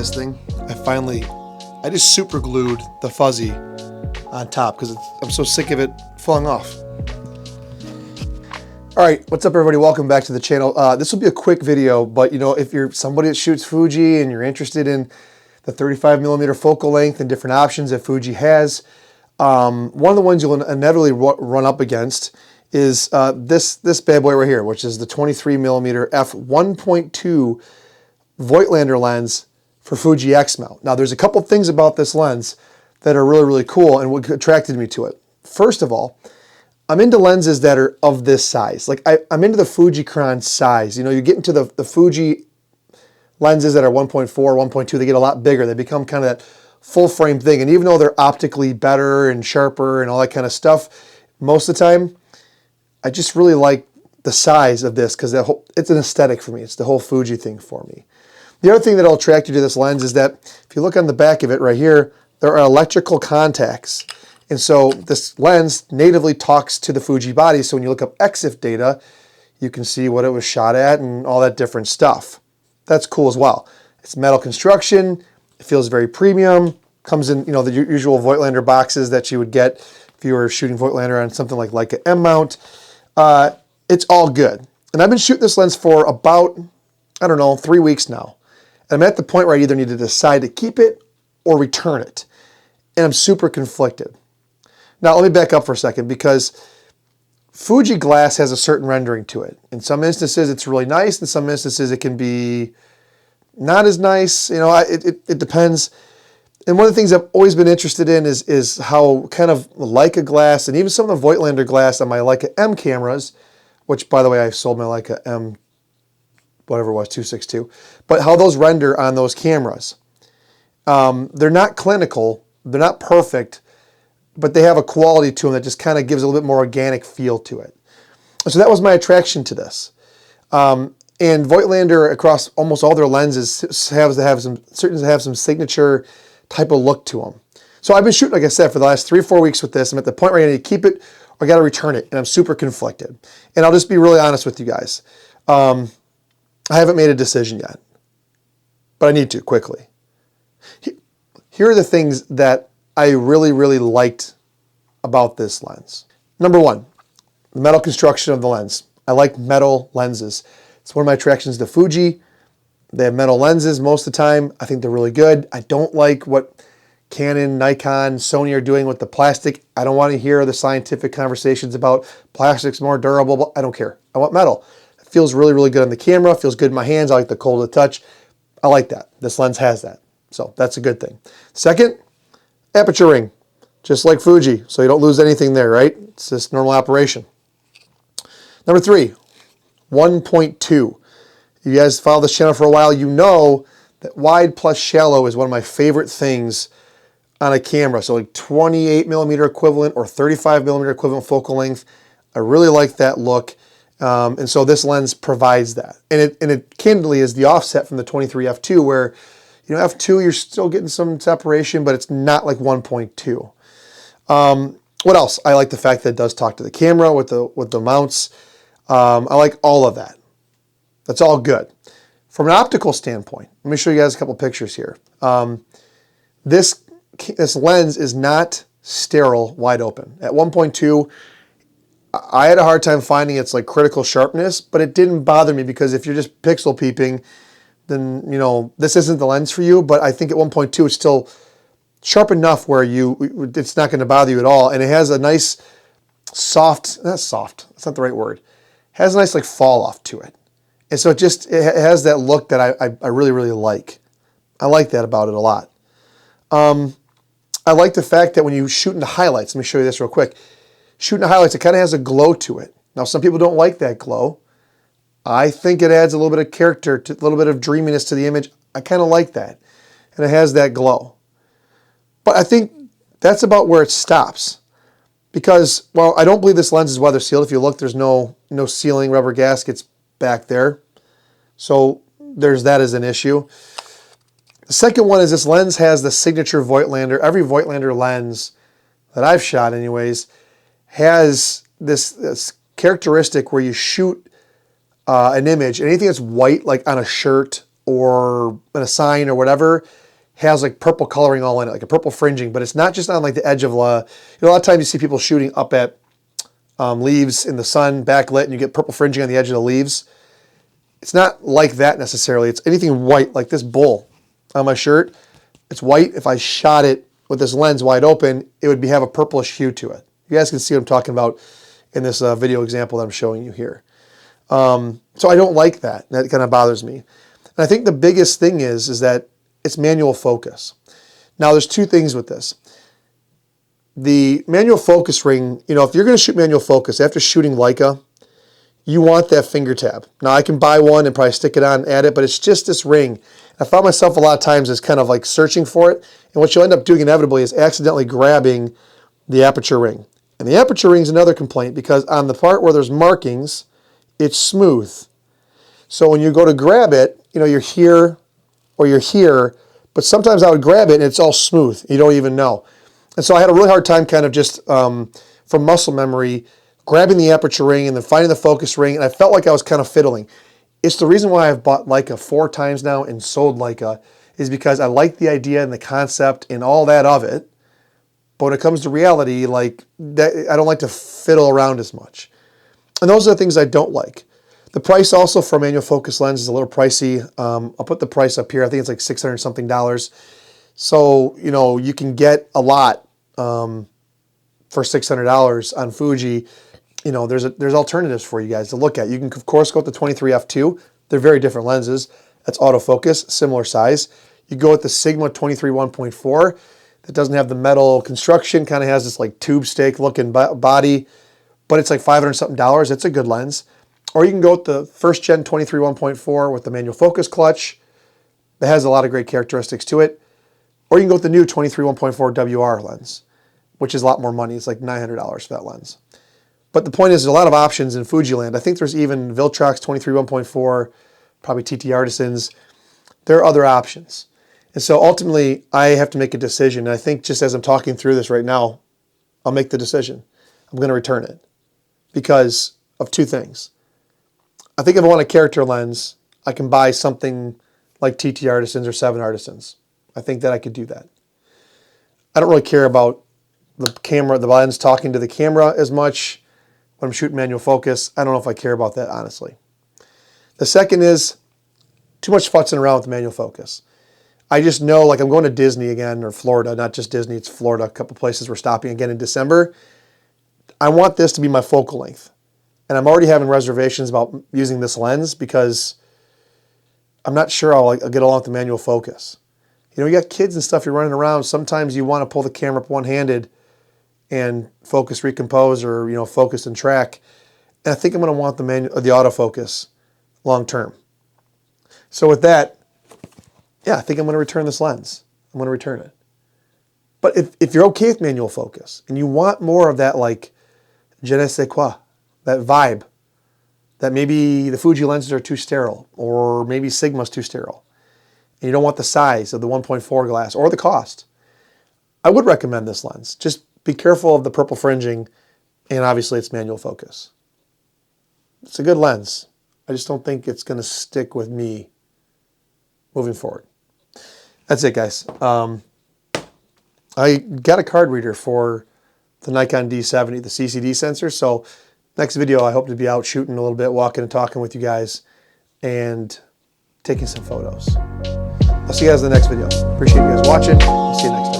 this thing. I just super glued the fuzzy on top because I'm so sick of it falling off. All right, what's up everybody? Welcome back to the channel. This will be a quick video, but you know, if you're somebody that shoots Fuji and you're interested in the 35mm focal length and different options that Fuji has, one of the ones you'll inevitably run up against is this bad boy right here, which is the 23mm f1.2 Voigtlander lens for Fuji X mount. Now, there's a couple things about this lens that are really cool and what attracted me to it. First of all, I'm into lenses that are of this size. Like I'm into the Fujicron size. You know, you get into the Fuji lenses that are 1.4, 1.2, they get a lot bigger. They become kind of that full frame thing. And even though they're optically better and sharper and all that kind of stuff, most of the time, I just really like the size of this because it's an aesthetic for me. It's the whole Fuji thing for me. The other thing that will attract you to this lens is that if you look on the back of it right here, there are electrical contacts. And so this lens natively talks to the Fuji body. So when you look up EXIF data, you can see what it was shot at and all that different stuff. That's cool as well. It's metal construction. It feels very premium. Comes in, you know, the usual Voigtlander boxes that you would get if you were shooting Voigtlander on something like Leica M mount. It's all good. And I've been shooting this lens for about, I don't know, 3 weeks now. And I'm at the point where I either need to decide to keep it or return it. And I'm super conflicted. Now, let me back up for a second because Fuji glass has a certain rendering to it. In some instances, it's really nice. In some instances, it can be not as nice. You know, it depends. And one of the things I've always been interested in is how kind of Leica glass and even some of the Voigtlander glass on my Leica M cameras, which, by the way, I sold my Leica M, whatever it was, 262, but how those render on those cameras. They're not clinical, they're not perfect, but they have a quality to them that just kind of gives a little bit more organic feel to it. So that was my attraction to this. And Voigtlander, across almost all their lenses, have some signature type of look to them. So I've been shooting, like I said, for the last 3 or 4 weeks with this. I'm at the point where I need to keep it or I got to return it, and I'm super conflicted. And I'll just be really honest with you guys. I haven't made a decision yet, but I need to quickly. Here are the things that I really liked about this lens. Number one, the metal construction of the lens. I like metal lenses. It's one of my attractions to Fuji. They have metal lenses most of the time. I think they're really good. I don't like what Canon, Nikon, Sony are doing with the plastic. I don't want to hear the scientific conversations about plastic's more durable. I don't care. I want metal. It feels really good on the camera. It feels good in my hands. I like the cold to touch. I like that. This lens has that. So that's a good thing. Second, aperture ring, just like Fuji. So you don't lose anything there, right? It's just normal operation. Number 3, 1.2. You guys follow this channel for a while, you know that wide plus shallow is one of my favorite things on a camera. So like 28mm equivalent or 35mm equivalent focal length. I really like that look. And so this lens provides that. And it candidly is the offset from the 23 f2 where, you know, f2 you're still getting some separation, but it's not like 1.2. What else? I like the fact that it does talk to the camera with the mounts. I like all of that. That's all good. From an optical standpoint, let me show you guys a couple pictures here. This lens is not sterile wide open. At 1.2, I had a hard time finding its like critical sharpness, but it didn't bother me because if you're just pixel peeping, then you know this isn't the lens for you. But I think at 1.2 it's still sharp enough where it's not going to bother you at all, and it has a nice soft. That's not the right word. It has a nice like fall off to it. And so it has that look that I really like. I like that about it a lot. I like the fact that when you shoot into highlights, let me show you this real quick. Shooting into highlights, it kind of has a glow to it. Now, some people don't like that glow. I think it adds a little bit of character, a little bit of dreaminess to the image. I kind of like that. And it has that glow. But I think that's about where it stops. Because, well, I don't believe this lens is weather sealed. If you look, there's no sealing rubber gaskets back there. So there's that as an issue. The second one is this lens has the signature Voigtlander. Every Voigtlander lens that I've shot anyways has this characteristic where you shoot an image, anything that's white, like on a shirt or a sign or whatever has like purple coloring all in it, like a purple fringing, but it's not just on like the edge of a lot of times you see people shooting up at leaves in the sun, backlit, and you get purple fringing on the edge of the leaves. It's not like that necessarily. It's anything white, like this bull on my shirt. It's white. If I shot it with this lens wide open, it would have a purplish hue to it. You guys can see what I'm talking about in this video example that I'm showing you here. So I don't like that. That kind of bothers me. And I think the biggest thing is that it's manual focus. Now there's two things with this. The manual focus ring, you know, if you're going to shoot manual focus after shooting Leica, you want that finger tab. Now I can buy one and probably stick it on and add it, but it's just this ring. I found myself a lot of times as kind of like searching for it, and what you'll end up doing inevitably is accidentally grabbing the aperture ring. And the aperture ring is another complaint because on the part where there's markings, it's smooth. So when you go to grab it, you know, you're here or you're here, but sometimes I would grab it and it's all smooth. You don't even know. And so I had a really hard time kind of just from muscle memory grabbing the aperture ring and then finding the focus ring, and I felt like I was kind of fiddling. It's the reason why I've bought Leica 4 times now and sold Leica, is because I like the idea and the concept and all that of it, but when it comes to reality, like that, I don't like to fiddle around as much. And those are the things I don't like. The price also for a manual focus lens is a little pricey. I'll put the price up here. I think it's like $600 something. So, you know, you can get a lot for $600 on Fuji. You know, there's alternatives for you guys to look at. You can, of course, go with the 23 f2. They're very different lenses. That's autofocus, similar size. You go with the Sigma 23 1.4. That doesn't have the metal construction, kind of has this like tube steak looking body, but it's like $500 something. It's a good lens. Or you can go with the first gen 23 1.4 with the manual focus clutch. That has a lot of great characteristics to it. Or you can go with the new 23 1.4 WR lens, which is a lot more money. It's like $900 for that lens. But the point is, there's a lot of options in Fujiland. I think there's even Viltrox 23 1.4, probably TT Artisans. There are other options. And so ultimately, I have to make a decision. And I think just as I'm talking through this right now, I'll make the decision. I'm going to return it because of two things. I think if I want a character lens, I can buy something like TT Artisans or 7 Artisans. I think that I could do that. I don't really care about the camera, the lens talking to the camera as much when I'm shooting manual focus. I don't know if I care about that, honestly. The second is too much futzing around with the manual focus. I just know, like I'm going to Disney again, or Florida, not just Disney, it's Florida, a couple places we're stopping again in December. I want this to be my focal length. And I'm already having reservations about using this lens because I'm not sure I'll get along with the manual focus. You know, you got kids and stuff, you're running around. Sometimes you want to pull the camera up one-handed and focus, recompose, or, you know, focus and track. And I think I'm going to want the autofocus long term. So with that, yeah, I think I'm going to return this lens. I'm going to return it. But if you're okay with manual focus and you want more of that, like, je ne sais quoi, that vibe, that maybe the Fuji lenses are too sterile, or maybe Sigma's too sterile, and you don't want the size of the 1.4 glass or the cost, I would recommend this lens. Just be careful of the purple fringing, and obviously it's manual focus. It's a good lens. I just don't think it's going to stick with me moving forward. That's it, guys. I got a card reader for the Nikon D70, the CCD sensor. So next video, I hope to be out shooting a little bit, walking and talking with you guys, and taking some photos. I'll see you guys in the next video. Appreciate you guys watching. I'll see you next time.